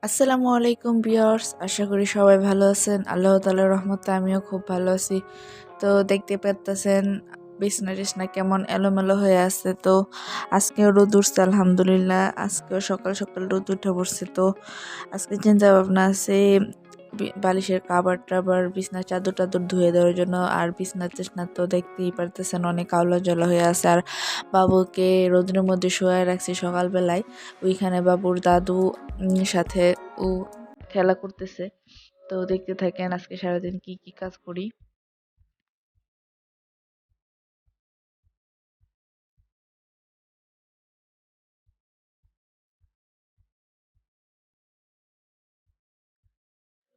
আসসালামু আলাইকুম ভিউয়ার্স, আশা করি সবাই ভালো আছেন। আল্লাহ তাআলার রহমতে আমিও খুব ভালো আছি। তো দেখতে পারতেছেন বিছনা টিছনা কেমন এলোমেলো হয়ে আছে। তো আজকেও রোদ উঠছে আলহামদুলিল্লাহ। আজকেও সকাল সকাল রোদ উঠে পড়ছে। তো আজকে চিন্তা ভাবনা আছে বালিশের কাবার টাবার বিছনা চাদর টাদর ধুয়ে দেওয়ার জন্য। আর বিছনা টিছনা তো দেখতেই পারতেছেন অনেক আলো জ্বালা হয়ে আছে। আর বাবুকে রোদের মধ্যে শোয়ায় রাখছি সকালবেলায়। ওইখানে বাবুর দাদু সাথে ও খেলা করতেছে। তো দেখতে থাকেন আজকে সারাদিন কি কি কাজ করি।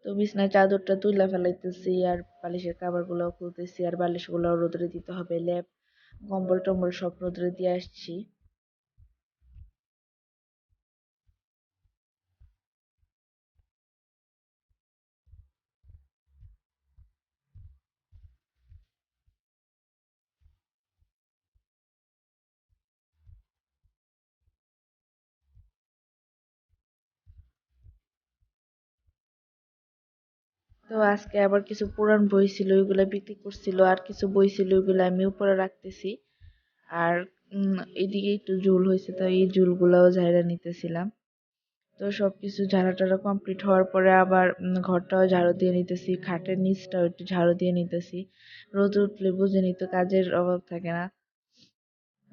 তো বিছনার চাদরটা তুইলা ফেলাইতেছি, আর বালিশের কাভার গুলো খুলতেছি, আর বালিশ গুলো রোদরে দিতে হবে। লেপ কম্বল টম্বল সব রোদরে দিয়ে আসছি। তো আজকে আবার কিছু পুরান বই ছিল, ওইগুলা বিক্রি করছিল। আর কিছু বই ছিল, ওইগুলা আমি উপরে রাখতেছি। আর এদিকে একটু ঝুল হয়েছে, তো এই ঝুলগুলাও ঝাইরা নিতেছিলাম। তো সবকিছু ঝাড়া টাড়া কমপ্লিট হওয়ার পরে আবার ঘরটাও ঝাড়ু দিয়ে নিতেছি, খাটের নিচটাও একটু ঝাড়ু দিয়ে নিতেছি। রোদ উঠলে বুঝে তো কাজের অভাব থাকে না।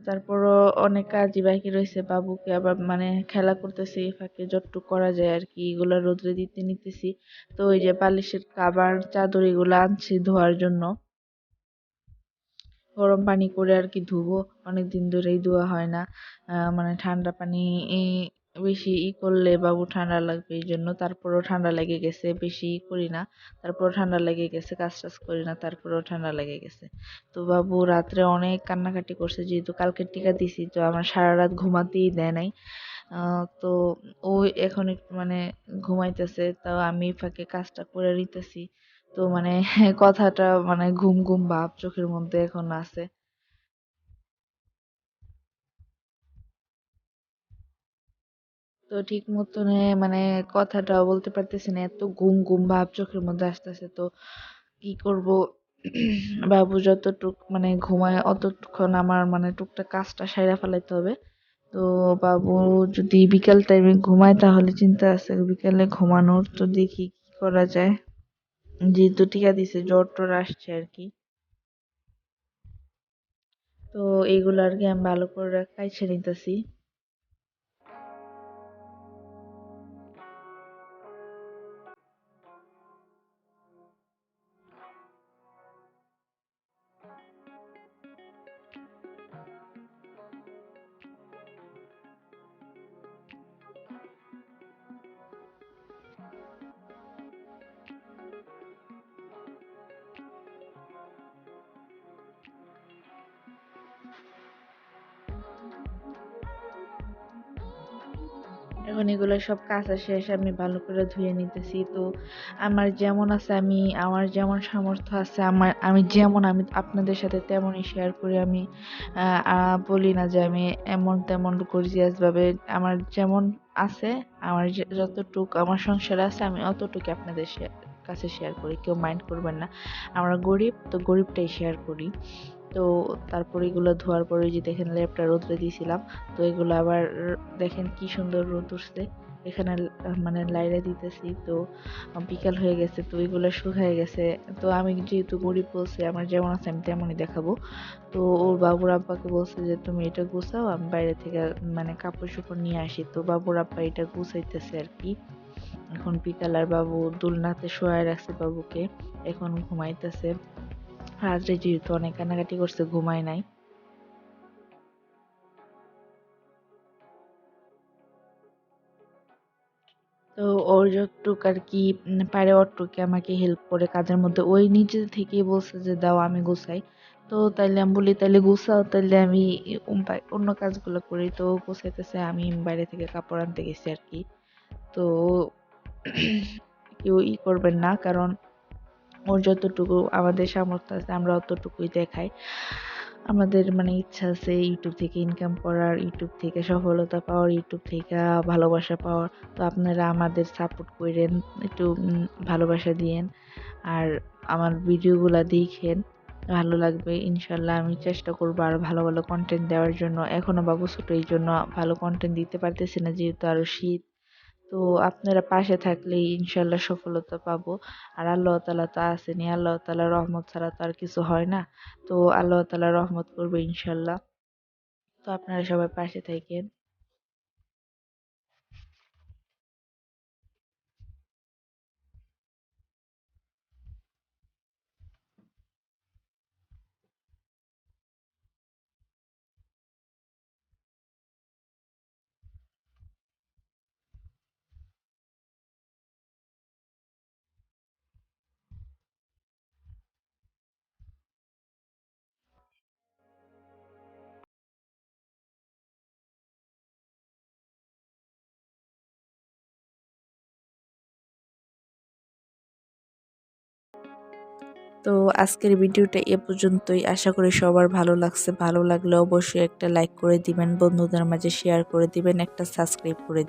তারপরও অনেক কাজই বাকি রয়েছে, বাবুকে আবার খেলা করতেছি, এই ফাঁকে যতটুকু করা যায় আর কি এগুলা রোদ্রে দিতে নিতেছি। তো ওই যে বালিশের কাবার চাদর এগুলো আনছি ধোয়ার জন্য, গরম পানি করে আর কি ধুবো। অনেকদিন ধরেই ধোয়া হয় না। ঠান্ডা পানি বেশি করলে বাবু ঠান্ডা লাগবে, এই জন্য। তারপরেও ঠান্ডা লেগে গেছে, বেশি করি না। তারপর ঠান্ডা লেগে গেছে, কাজ টাজ করি না, তারপরেও ঠান্ডা লেগে গেছে। তো বাবু রাত্রে অনেক কান্নাকাটি করছে, যেহেতু কালকে টিকা দিছি, তো আমার সারা রাত ঘুমাতেই দেয় নাই। তো ও এখন একটু ঘুমাইতেছে, তাও আমি ফাঁকে কাজটা করে নিতেছি। তো কথাটা ঘুম ঘুম ভাব চোখের মধ্যে এখন আছে। তো ঠিক মতন কথাটাও বলতে পারতেছি না, এত ঘুম ঘুম ভাব চোখের মধ্যে আসতেছে। তো কি করব, বাবু যতটুক ঘুমায় অতক্ষণ আমার টুকটাক কাজটা সাইরা ফেলাইতে হবে। তো বাবু যদি বিকাল টাইমে ঘুমায় তাহলে চিন্তা আছে, বিকালে ঘুমানোর। তো দেখি কি করা যায়, যেহেতু টিকা দিছে জ্বর টর আসছে আর কি। তো এইগুলো আর কি আমি ভালো করে কাইছে নিতেছি। এখন এগুলো সব কাঁচা শেষ, আমি ভালো করে ধুয়ে নিতেছি। তো আমার যেমন আছে, আমার যেমন সামর্থ্য আছে, আমি আপনাদের সাথে তেমনই শেয়ার করি। আমি বলি না যে আমি এমন তেমন গর্জিয়াস ভাবে। আমার যেমন আছে, আমার যতটুক আমার সংসার আছে, আমি অতটুকু আপনাদের কাছে শেয়ার করি। কেউ মাইন্ড করবেন না, আমরা গরিব তো গরিবটাই শেয়ার করি। তো তারপর এগুলো ধোয়ার পরে যে দেখেন লেপটা রোদ্রে দিয়েছিলাম। তো এগুলো আবার দেখেন কি সুন্দর রোদ উঠছে। এখানে লাইরে দিতেছি। তো বিকাল হয়ে গেছে, তো এগুলো শুকায় গেছে। তো আমি যেহেতু গরিব বলছি, আমার যেমন আছে আমি তেমনই দেখাবো। তো ওর বাবুর আব্বাকে বলছে যে তুমি এটা গুছাও, আমি বাইরে থেকে কাপড় চোপড় নিয়ে আসি। তো বাবুর আব্বা এটা গুছাইতেছে আর কি। এখন বিকাল, আর বাবু দোলনাতে শোয়ায় রাখছে বাবুকে, এখন ঘুমাইতেছে। রাত্রে যেহেতু অনেক কান্নাকাটি করছে, ঘুমায় নাই। তো ওর যতটুক আর কি পারে অতটুকু আমাকে হেল্প করে কাজের মধ্যে। ওই নিজে থেকেই বলছে যে দাও আমি গুছাই। তো তাইলে আমি বলি তাইলে গুছাও, তাইলে আমি অন্য কাজগুলো করি। তো ও গুছাইতেছে, আমি বাইরে থেকে কাপড় আনতে গেছি আর কি। তো কেউ করবেন না, কারণ ওর যতটুকু আমাদের সামর্থ্য আছে আমরা অতটুকুই দেখাই। আমাদের মানে ইচ্ছা আছে ইউটিউব থেকে ইনকাম করার, ইউটিউব থেকে সফলতা পাওয়ার, ইউটিউব থেকে ভালোবাসা পাওয়ার। তো আপনারা আমাদের সাপোর্ট করেন, একটু ভালোবাসা দিয়েন। আর আমার ভিডিওগুলা দেখেন, ভালো লাগবে ইনশাল্লাহ। আমি চেষ্টা করবো আরো ভালো ভালো কন্টেন্ট দেওয়ার জন্য। এখনো বাবু ছোট, এই জন্য ভালো কন্টেন্ট দিতে পারতেছি না, যেহেতু আরো শীত। তো আপনারা পাশে থাকলেই ইনশাল্লাহ সফলতা পাবো। আর আল্লাহ তাআলা তো আছেনই, আল্লাহ তাআলার রহমত ছাড়া তো আর কিছু হয় না। তো আল্লাহ তাআলা রহমত করবে ইনশাল্লাহ। তো আপনারা সবাই পাশে থাকেন। তো আজকের ভিডিওটা এ পর্যন্তই। আশা করি সবার ভালো লাগছে। ভালো লাগলে অবশ্যই একটা লাইক করে দিবেন, বন্ধুদের মাঝে শেয়ার করে দিবেন, একটা সাবস্ক্রাইব করে দিবেন।